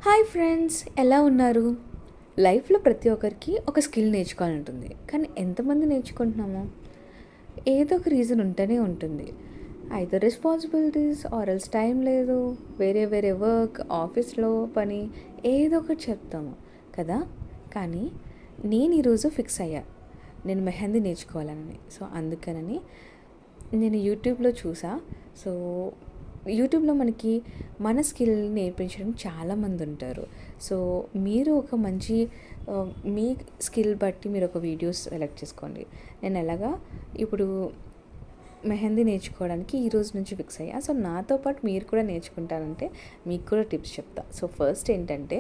Hi friends, ఎలా ఉన్నారు? లైఫ్లో ప్రతి ఒక్కరికి ఒక స్కిల్ నేర్చుకోవాలని ఉంటుంది. కానీ ఎంతమంది నేర్చుకుంటున్నామో ఏదో ఒక రీజన్ ఉంటూనే ఉంటుంది. Either responsibilities or else time లేదు, వేరే వేరే వర్క్, ఆఫీస్లో పని, ఏదో ఒకటి చెప్తాము కదా. కానీ నేను ఈరోజు ఫిక్స్ అయ్యా, నేను మెహందీ నేర్చుకోవాలని. సో అందుకనని నేను యూట్యూబ్లో చూసా. సో యూట్యూబ్లో మనకి మన స్కిల్ నేర్పించడం చాలామంది ఉంటారు. సో మీరు ఒక మంచి మీ స్కిల్ బట్టి మీరు ఒక వీడియోస్ సెలెక్ట్ చేసుకోండి. నేను ఎలాగా ఇప్పుడు మెహందీ నేర్చుకోవడానికి ఈ రోజు నుంచి ఫిక్స్ అయ్యా. సో నాతో పాటు మీరు కూడా నేర్చుకుంటారంటే మీకు కూడా టిప్స్ చెప్తా. సో ఫస్ట్ ఏంటంటే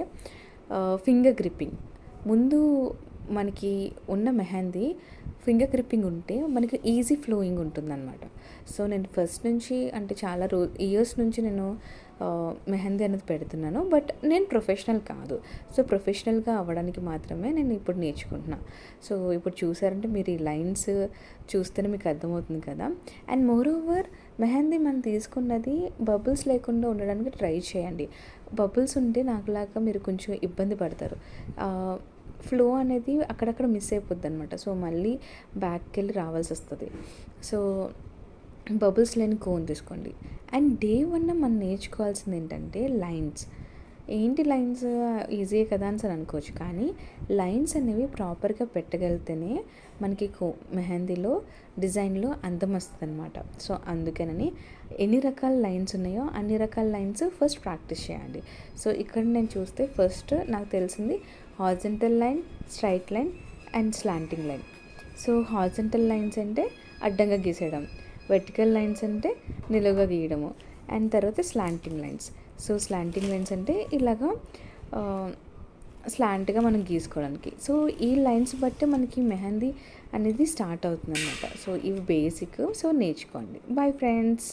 ఫింగర్ గ్రిప్పింగ్. ముందు మనకి ఉన్న మెహందీ ఫింగర్ గ్రిప్పింగ్ ఉంటే మనకి ఈజీ ఫ్లోయింగ్ ఉంటుందన్నమాట. సో నేను ఫస్ట్ నుంచి అంటే చాలా ఇయర్స్ నుంచి నేను మెహందీ అనేది పెడుతున్నాను. బట్ నేను ప్రొఫెషనల్ కాదు. సో ప్రొఫెషనల్గా అవ్వడానికి మాత్రమే నేను ఇప్పుడు నేర్చుకుంటున్నా. సో ఇప్పుడు చూసారంటే మీరు ఈ లైన్స్ చూస్తేనే మీకు అర్థమవుతుంది కదా. అండ్ మోర్ ఓవర్ మెహందీ మనం తీసుకున్నది బబుల్స్ లేకుండా ఉండడానికి ట్రై చేయండి. బబుల్స్ ఉంటే నాకులాగా మీరు కొంచెం ఇబ్బంది పడతారు. ఫ్లో అనేది అక్కడక్కడ మిస్ అయిపోద్ది అనమాట. సో మళ్ళీ బ్యాక్కి వెళ్ళి రావాల్సి వస్తుంది. సో బబుల్స్ లేని కోన్ తీసుకోండి. అండ్ డే 1 మనం నేర్చుకోవాల్సింది ఏంటంటే లైన్స్. ఏంటి లైన్స్, ఈజీ కదా అని అనుకోవచ్చు. కానీ లైన్స్ అనేవి ప్రాపర్గా పెట్టగలిగితేనే మనకి మెహందీలో డిజైన్లో అందం వస్తుంది అనమాట. సో అందుకని ఎన్ని రకాల లైన్స్ ఉన్నాయో అన్ని రకాల లైన్స్ ఫస్ట్ ప్రాక్టీస్ చేయండి. సో ఇక్కడ నేను చూస్తే ఫస్ట్ నాకు తెలిసింది horizontal line, straight line and slanting line. So horizontal lines అంటే అడ్డంగా గీసేయడం, వెర్టికల్ లైన్స్ అంటే నిలువుగా గీయడము, అండ్ తర్వాత slanting lines. So slanting lines అంటే ఇలాగా స్లాంట్గా మనం గీసుకోవడానికి. సో ఈ లైన్స్ బట్టి మనకి మెహందీ అనేది స్టార్ట్ అవుతుంది అనమాట. సో ఇవి బేసిక్. సో నేర్చుకోండి. Bye friends.